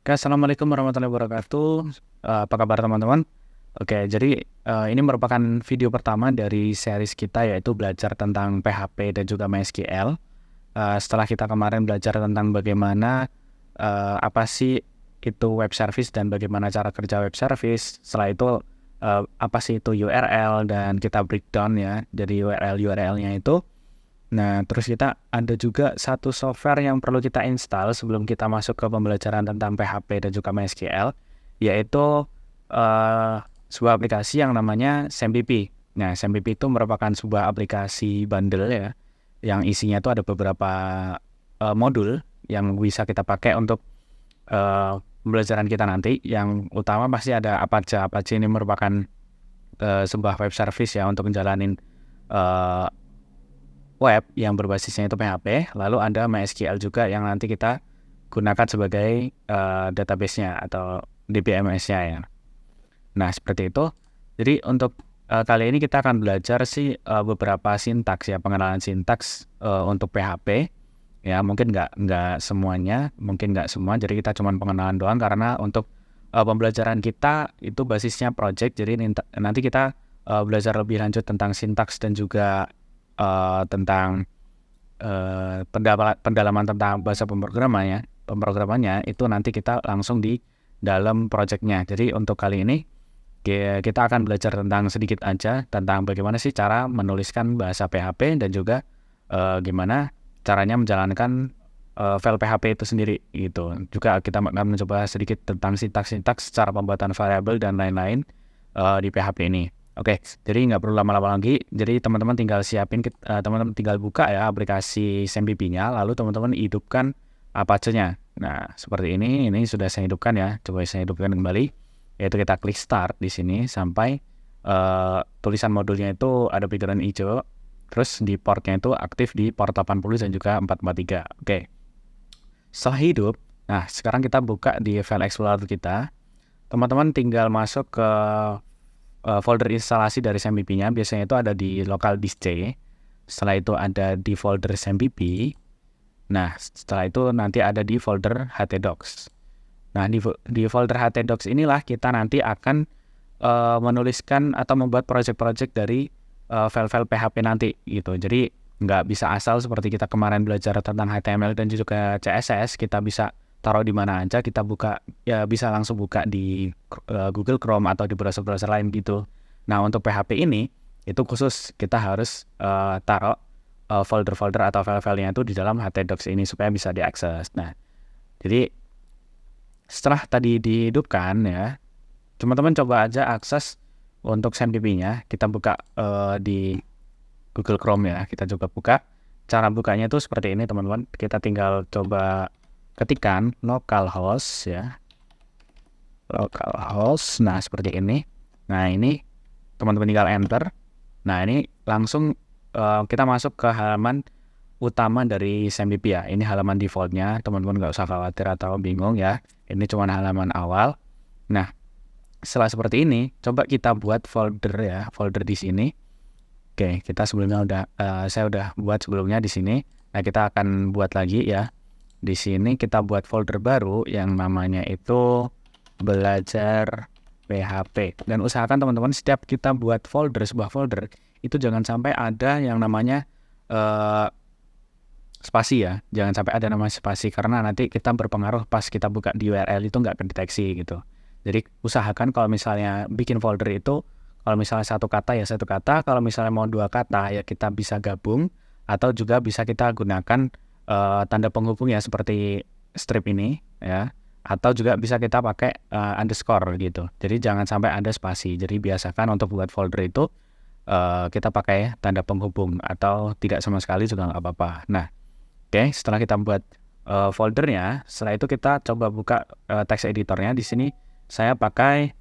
Oke, assalamualaikum warahmatullahi wabarakatuh. Apa kabar teman-teman? Oke, jadi ini merupakan video pertama dari series kita yaitu belajar tentang PHP dan juga MySQL. Setelah kita kemarin belajar tentang bagaimana apa sih itu web service dan bagaimana cara kerja web service. Setelah itu apa sih itu URL dan kita breakdown ya dari URL-URL-nya itu. Nah, terus kita ada juga satu software yang perlu kita install sebelum kita masuk ke pembelajaran tentang PHP dan juga MySQL, yaitu eh, sebuah aplikasi yang namanya SAMPP. Nah, SAMPP itu merupakan sebuah aplikasi bundle ya, yang isinya itu ada beberapa modul yang bisa kita pakai untuk pembelajaran kita nanti. Yang utama pasti ada Apache. Apache ini merupakan sebuah web service ya untuk menjalanin eh, web yang berbasisnya itu PHP, lalu ada MySQL juga yang nanti kita gunakan sebagai database-nya atau DBMS-nya ya. Nah, seperti itu. Jadi untuk kali ini kita akan belajar sih beberapa sintaks ya, pengenalan sintaks untuk PHP. Ya, mungkin nggak semuanya, mungkin nggak semua. Jadi kita cuma pengenalan doang karena untuk pembelajaran kita itu basisnya project. Jadi nanti kita belajar lebih lanjut tentang sintaks dan juga tentang pendalaman tentang bahasa pemrogramannya itu nanti kita langsung di dalam projectnya. Jadi untuk kali ini kita akan belajar tentang sedikit aja tentang bagaimana sih cara menuliskan bahasa PHP dan juga gimana caranya menjalankan file PHP itu sendiri gitu. Juga kita akan mencoba sedikit tentang sintaks-sintaks cara pembuatan variabel dan lain-lain di PHP ini. Oke, jadi nggak perlu lama-lama lagi. Jadi teman-teman tinggal siapin, teman-teman tinggal buka ya aplikasi SAMPP-nya, lalu teman-teman hidupkan Apache-nya. Nah, seperti ini sudah saya hidupkan ya. Coba saya hidupkan kembali. Yaitu kita klik start di sini sampai tulisan modulnya itu ada background hijau. Terus di portnya itu aktif di port 80 dan juga 443. Oke. Setelah hidup, nah sekarang kita buka di file explorer kita. Teman-teman tinggal masuk ke folder instalasi dari SAMPP-nya. Biasanya itu ada di local disk C. Setelah itu ada di folder SAMPP. Nah, setelah itu nanti ada di folder htdocs. Nah, di folder htdocs inilah kita nanti akan menuliskan atau membuat project-project dari file-file PHP nanti gitu. Jadi nggak bisa asal seperti kita kemarin belajar tentang HTML dan juga CSS, kita bisa taruh di mana aja, kita buka ya bisa langsung buka di Google Chrome atau di browser-browser lain gitu. Nah, untuk PHP ini itu khusus kita harus taruh folder-folder atau file-filenya itu di dalam htdocs ini supaya bisa diakses. Nah, jadi setelah tadi dihidupkan ya, teman-teman coba aja akses untuk SAMPP-nya. Kita buka di Google Chrome ya. Kita coba buka. Cara bukanya itu seperti ini teman-teman. Kita tinggal coba ketikan localhost ya. Localhost. Nah, seperti ini. Nah, ini teman-teman tinggal enter. Nah, ini langsung kita masuk ke halaman utama dari SAMPP ya. Ini halaman defaultnya. Teman-teman nggak usah khawatir atau bingung ya. Ini cuma halaman awal. Nah, setelah seperti ini, coba kita buat folder ya, folder di sini. Oke, kita sebelumnya saya udah buat sebelumnya di sini. Nah, kita akan buat lagi ya. Di sini kita buat folder baru yang namanya itu belajar PHP. Dan usahakan teman-teman setiap kita buat sebuah folder, itu jangan sampai ada yang namanya spasi ya. Jangan sampai ada namanya spasi karena nanti kita berpengaruh pas kita buka di URL itu nggak kedeteksi gitu. Jadi usahakan kalau misalnya bikin folder itu, kalau misalnya satu kata ya satu kata, kalau misalnya mau dua kata ya kita bisa gabung, atau juga bisa kita gunakan tanda penghubung ya seperti strip ini ya, atau juga bisa kita pakai underscore gitu. Jadi jangan sampai ada spasi. Jadi biasakan untuk buat folder itu kita pakai tanda penghubung atau tidak sama sekali juga nggak apa-apa. Nah, oke, setelah kita buat foldernya, setelah itu kita coba buka text editornya. Di sini saya pakai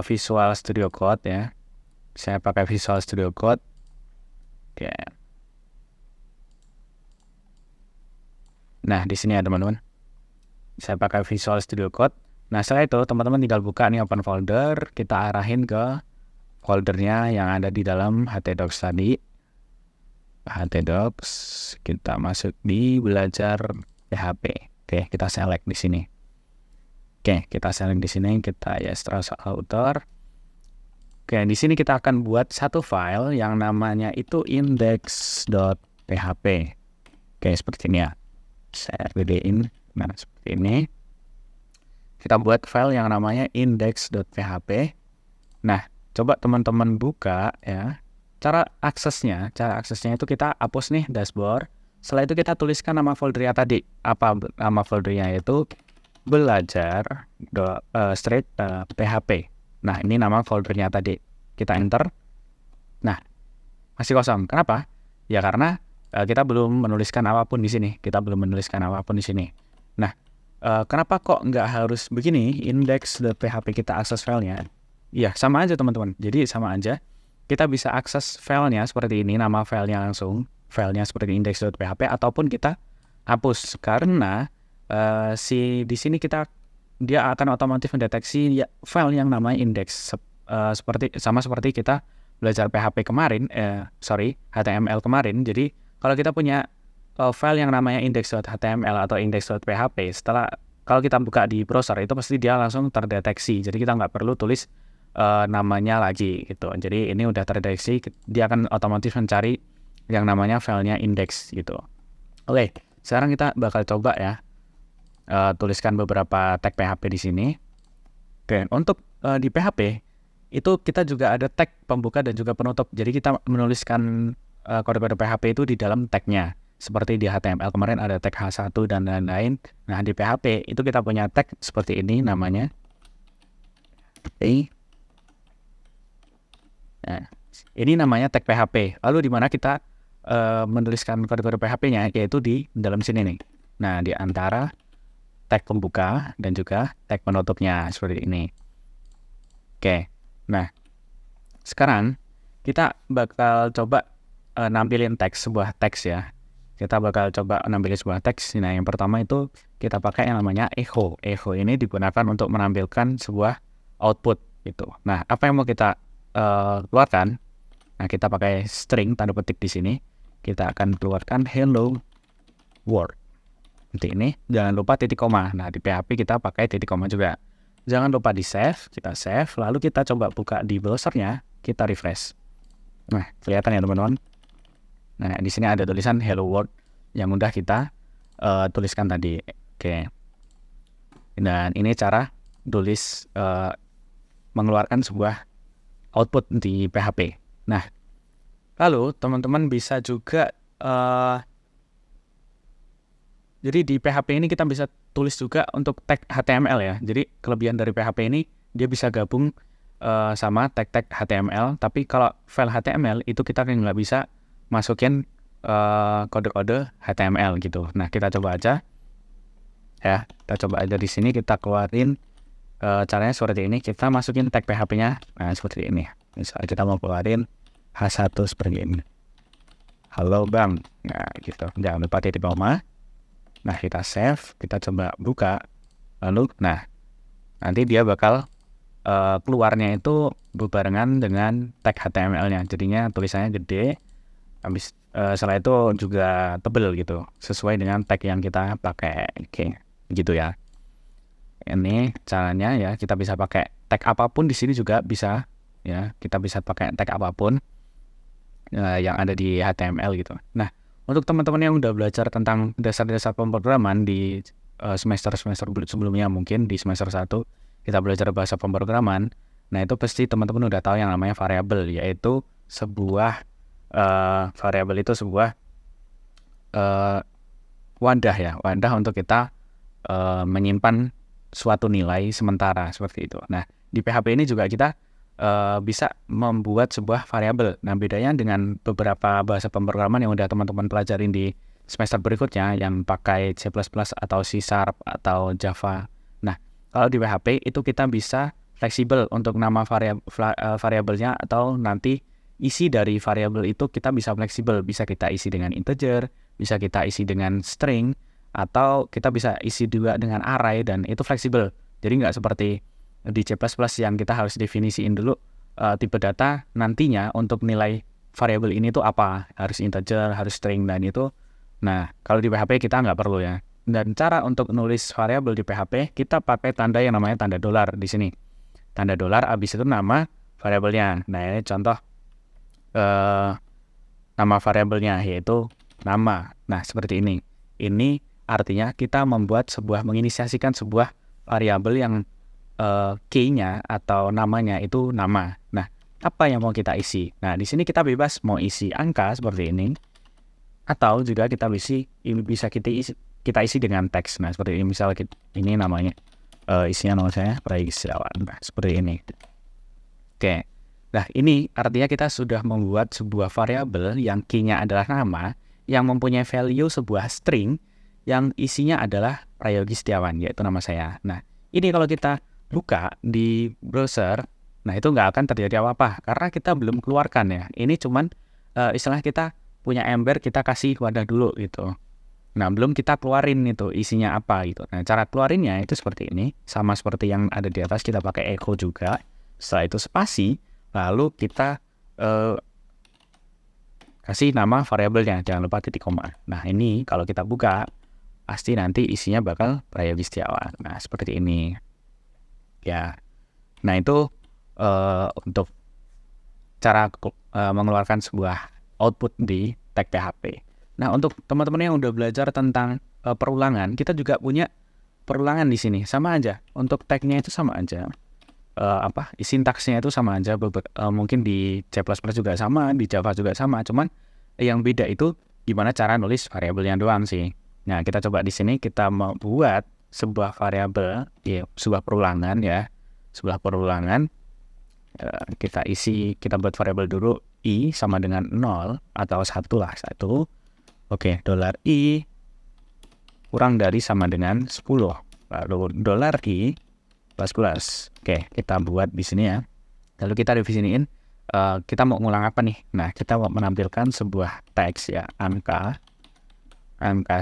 Visual Studio Code ya. Saya pakai Visual Studio Code. Oke. Nah, di sini ya teman-teman. Saya pakai Visual Studio Code. Nah, setelah itu teman-teman tinggal buka nih open folder, kita arahin ke foldernya yang ada di dalam htdocs tadi. htdocs, kita masuk di belajar PHP. Oke, kita select di sini. Oke, kita select di sini, kita yes terus author. Oke, di sini kita akan buat satu file yang namanya itu index.php. Oke, seperti ini ya. Saya gedein, nah seperti ini. Kita buat file yang namanya index.php. Nah, coba teman-teman buka ya. Cara aksesnya itu kita hapus nih dashboard. Setelah itu kita tuliskan nama foldernya tadi. Apa nama foldernya? Itu belajar php. Nah, ini nama foldernya tadi. Kita enter. Nah, masih kosong. Kenapa? Ya karena kita belum menuliskan apapun di sini. Nah, kenapa kok nggak harus begini? Index.php kita akses filenya. Ya, sama aja teman-teman. Jadi sama aja. Kita bisa akses filenya seperti ini, nama filenya langsung, filenya seperti index.php, ataupun kita hapus karena di sini dia akan otomatis mendeteksi file yang namanya index, seperti kita belajar PHP kemarin, HTML kemarin. Jadi kalau kita punya file yang namanya index.html atau index.php, kalau kita buka di browser itu pasti dia langsung terdeteksi. Jadi kita nggak perlu tulis namanya lagi gitu. Jadi ini udah terdeteksi, dia akan otomatis mencari yang namanya filenya index gitu. Oke, sekarang kita bakal coba ya tuliskan beberapa tag PHP di sini. Oke, untuk di PHP itu kita juga ada tag pembuka dan juga penutup. Jadi kita menuliskan kode-kode PHP itu di dalam tagnya. Seperti di HTML kemarin ada tag H1 dan lain-lain. Nah, di PHP itu kita punya tag seperti ini namanya. Nah, ini namanya tag PHP. Lalu di mana kita menuliskan kode-kode PHP-nya, yaitu di dalam sini nih. Nah, di antara tag pembuka dan juga tag penutupnya seperti ini. Oke. Nah, sekarang kita bakal coba nampilin sebuah teks ya. Kita bakal coba nampilin sebuah teks. Nah, yang pertama itu kita pakai yang namanya echo. Echo ini digunakan untuk menampilkan sebuah output gitu. Nah, apa yang mau kita keluarkan? Nah, kita pakai string tanda petik di sini. Kita akan keluarkan hello world. Seperti ini. Jangan lupa titik koma. Nah, di PHP kita pakai titik koma juga. Jangan lupa di save. Kita save. Lalu kita coba buka di browsernya. Kita refresh. Nah, kelihatan ya teman-teman. Nah, di sini ada tulisan hello world yang udah kita tuliskan tadi. Oke. Dan ini cara tulis mengeluarkan sebuah output di PHP. Nah, lalu teman-teman bisa juga jadi di PHP ini kita bisa tulis juga untuk tag HTML ya. Jadi kelebihan dari PHP ini dia bisa gabung sama tag-tag HTML. Tapi kalau file HTML itu kita nggak bisa masukin kode-kode HTML gitu. Nah, kita coba aja ya. Kita coba aja di sini, kita keluarin caranya seperti ini. Kita masukin tag PHP-nya. Nah, seperti ini. Misalnya kita mau keluarin H1 seperti ini. Halo Bang. Nah, gitu. Jangan lupa titik koma. Nah, kita save, kita coba buka. Lalu, nah, nanti dia bakal keluarnya itu berbarengan dengan tag HTML-nya. Jadinya tulisannya gede. Habis setelah itu juga tebel gitu. Sesuai dengan tag yang kita pakai. Oke, gitu ya. Ini caranya ya. Kita bisa pakai tag apapun di sini juga bisa. Ya, kita bisa pakai tag apapun yang ada di HTML gitu. Nah, untuk teman-teman yang udah belajar tentang dasar-dasar pemrograman di semester-semester sebelumnya, mungkin di semester 1 kita belajar bahasa pemrograman. Nah, itu pasti teman-teman udah tahu yang namanya variabel, yaitu sebuah variabel itu sebuah wadah untuk kita menyimpan suatu nilai sementara seperti itu. Nah, di PHP ini juga kita bisa membuat sebuah variabel. Nah, bedanya dengan beberapa bahasa pemrograman yang udah teman-teman pelajarin di semester berikutnya yang pakai C++ atau C# atau Java. Nah, kalau di PHP itu kita bisa fleksibel untuk nama variabelnya, atau nanti isi dari variabel itu kita bisa fleksibel. Bisa kita isi dengan integer, bisa kita isi dengan string, atau kita bisa isi juga dengan array, dan itu fleksibel. Jadi nggak seperti di C++ yang kita harus definisiin dulu tipe data nantinya untuk nilai variabel ini tuh apa, harus integer, harus string, dan itu. Nah, kalau di PHP kita nggak perlu ya. Dan cara untuk nulis variabel di PHP, kita pakai tanda yang namanya tanda dolar di sini. Tanda dolar, habis itu nama variabelnya. Nah, ini contoh nama variabelnya, yaitu nama. Nah, seperti ini. Ini artinya kita menginisiasikan sebuah variabel yang key-nya atau namanya itu nama. Nah, apa yang mau kita isi? Nah, di sini kita bebas mau isi angka seperti ini, atau juga kita bisa kita isi dengan teks. Nah, seperti ini, misal ini namanya isinya nama saya Ray Setiawan. Nah, seperti ini. Oke. Nah, ini artinya kita sudah membuat sebuah variabel yang key-nya adalah nama, yang mempunyai value sebuah string yang isinya adalah Prayogi Setiawan, yaitu nama saya. Nah, ini kalau kita buka di browser, nah itu nggak akan terjadi apa-apa karena kita belum keluarkan ya. Ini cuman istilah kita punya ember, kita kasih wadah dulu gitu. Nah, belum kita keluarin itu isinya apa gitu. Nah, cara keluarinnya itu seperti ini, sama seperti yang ada di atas, kita pakai echo juga. Setelah itu spasi, lalu kita kasih nama variabelnya, jangan lupa titik koma. Nah, ini kalau kita buka, pasti nanti isinya bakal Prayogi Setiawan. Nah, seperti ini. Ya. Nah, itu untuk cara mengeluarkan sebuah output di tag PHP. Nah, untuk teman-teman yang udah belajar tentang perulangan, kita juga punya perulangan di sini. Sama aja. Untuk tag-nya itu sama aja. Sintaksnya itu sama aja. Mungkin di C++ juga sama, di Java juga sama. Cuman yang beda itu gimana cara nulis variabelnya doang sih. Nah, kita coba di sini kita mau buat sebuah variabel, ya, sebuah perulangan ya. Sebuah perulangan. Kita buat variabel dulu i sama dengan 0 atau 1 lah, 1. Oke, $i kurang dari sama dengan 10. Lalu $i plus plus. Oke, kita buat di sini ya. Lalu kita definisiin kita mau ngulang apa nih? Nah, kita mau menampilkan sebuah teks ya, angka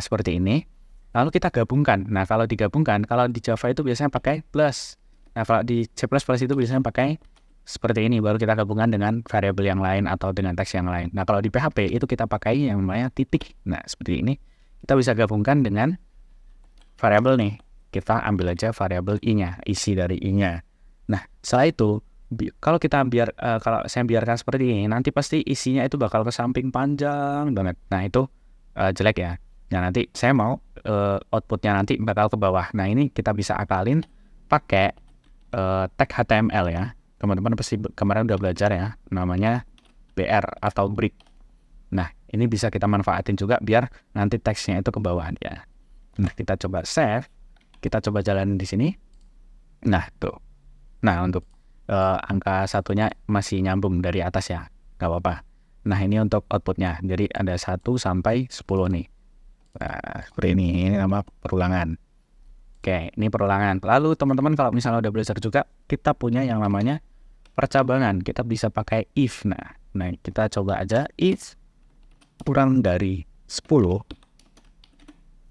seperti ini. Lalu kita gabungkan. Nah, kalau digabungkan, kalau di Java itu biasanya pakai plus. Nah, kalau di C++ itu biasanya pakai seperti ini, baru kita gabungkan dengan variabel yang lain atau dengan teks yang lain. Nah, kalau di PHP itu kita pakai yang namanya titik. Nah, seperti ini. Kita bisa gabungkan dengan variabel nih. Kita ambil aja variabel i-nya, isi dari i-nya. Nah, setelah itu, kalau saya biarkan seperti ini, nanti pasti isinya itu bakal ke samping panjang banget. Nah, itu jelek ya. Nah, nanti saya mau outputnya nanti bakal ke bawah. Nah, ini kita bisa akalin pakai tag HTML ya. Teman-teman pasti kemarin udah belajar ya, namanya BR atau break. Nah, ini bisa kita manfaatin juga biar nanti teksnya itu ke bawah ya. Nah, kita coba save, kita coba jalan di sini. Nah, tuh. Nah, untuk angka satunya masih nyambung dari atas ya, nggak apa-apa. Nah, ini untuk outputnya, jadi ada 1 sampai 10 nih. Nah, seperti ini nama perulangan. Oke, ini perulangan. Lalu teman-teman kalau misalnya udah belajar juga, kita punya yang namanya percabangan. Kita bisa pakai if. Nah, kita coba aja if kurang dari 10.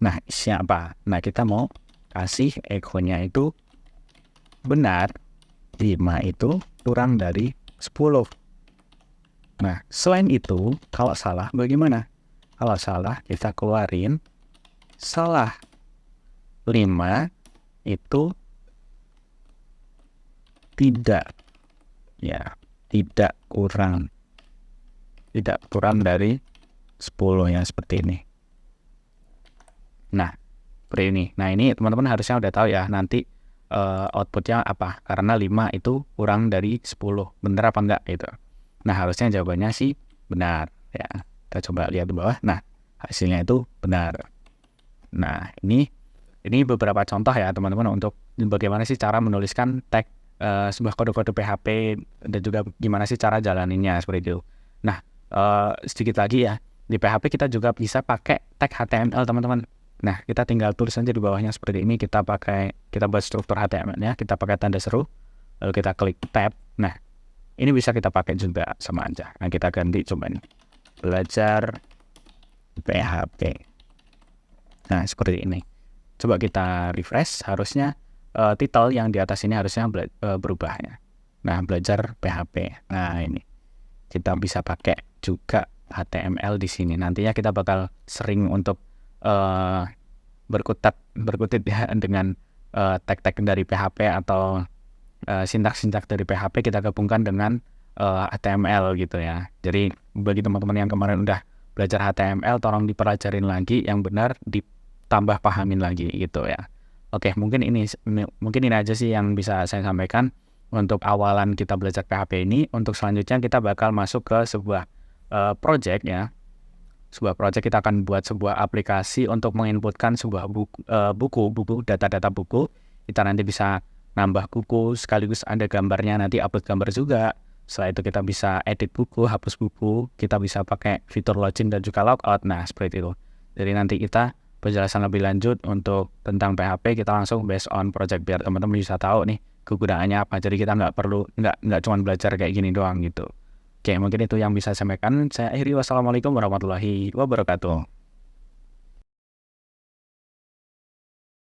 Nah, siapa? Nah, kita mau kasih echo-nya itu benar. 5 itu kurang dari 10. Nah, selain itu, kalau salah bagaimana? Kalau salah, kita keluarin salah 5 itu tidak kurang dari 10 ya, seperti ini. Nah, seperti ini. Nah, ini teman-teman harusnya udah tahu ya nanti outputnya apa, karena 5 itu kurang dari 10. Benar apa enggak gitu. Nah, harusnya jawabannya sih benar ya. Kita coba lihat di bawah. Nah, hasilnya itu benar. Nah, ini beberapa contoh ya teman-teman untuk bagaimana sih cara menuliskan tag sebuah kode-kode PHP dan juga gimana sih cara jalaninnya seperti itu. Nah, sedikit lagi ya, di PHP kita juga bisa pakai tag HTML teman-teman. Nah, kita tinggal tulis aja di bawahnya seperti ini, kita buat struktur HTML-nya, kita pakai tanda seru, lalu kita klik tab. Nah, ini bisa kita pakai juga sama aja. Nah, kita ganti coba nih, belajar PHP. Nah, seperti ini. Coba kita refresh, harusnya title yang di atas ini harusnya berubah ya. Nah, belajar PHP. Nah, ini kita bisa pakai juga HTML di sini. Nantinya kita bakal sering untuk berkutit ya dengan tag-tag dari PHP atau sintaks-sintaks dari PHP kita gabungkan dengan HTML gitu ya. Jadi bagi teman-teman yang kemarin udah belajar HTML, tolong dipelajarin lagi yang benar, ditambah pahamin lagi gitu ya. Oke, mungkin ini aja sih yang bisa saya sampaikan untuk awalan kita belajar PHP ini. Untuk selanjutnya kita bakal masuk ke sebuah project ya. Sebuah project, kita akan buat sebuah aplikasi untuk menginputkan sebuah buku, data-data buku. Kita nanti bisa nambah buku, sekaligus ada gambarnya, nanti upload gambar juga. Setelah itu kita bisa edit buku, hapus buku, kita bisa pakai fitur login dan juga logout. Nah, seperti itu. Jadi nanti kita penjelasan lebih lanjut untuk tentang PHP, kita langsung based on project biar teman-teman bisa tahu nih kegunaannya apa. Jadi kita nggak cuma belajar kayak gini doang gitu. Oke, mungkin itu yang bisa saya sampaikan. Saya akhiri, wassalamualaikum warahmatullahi wabarakatuh.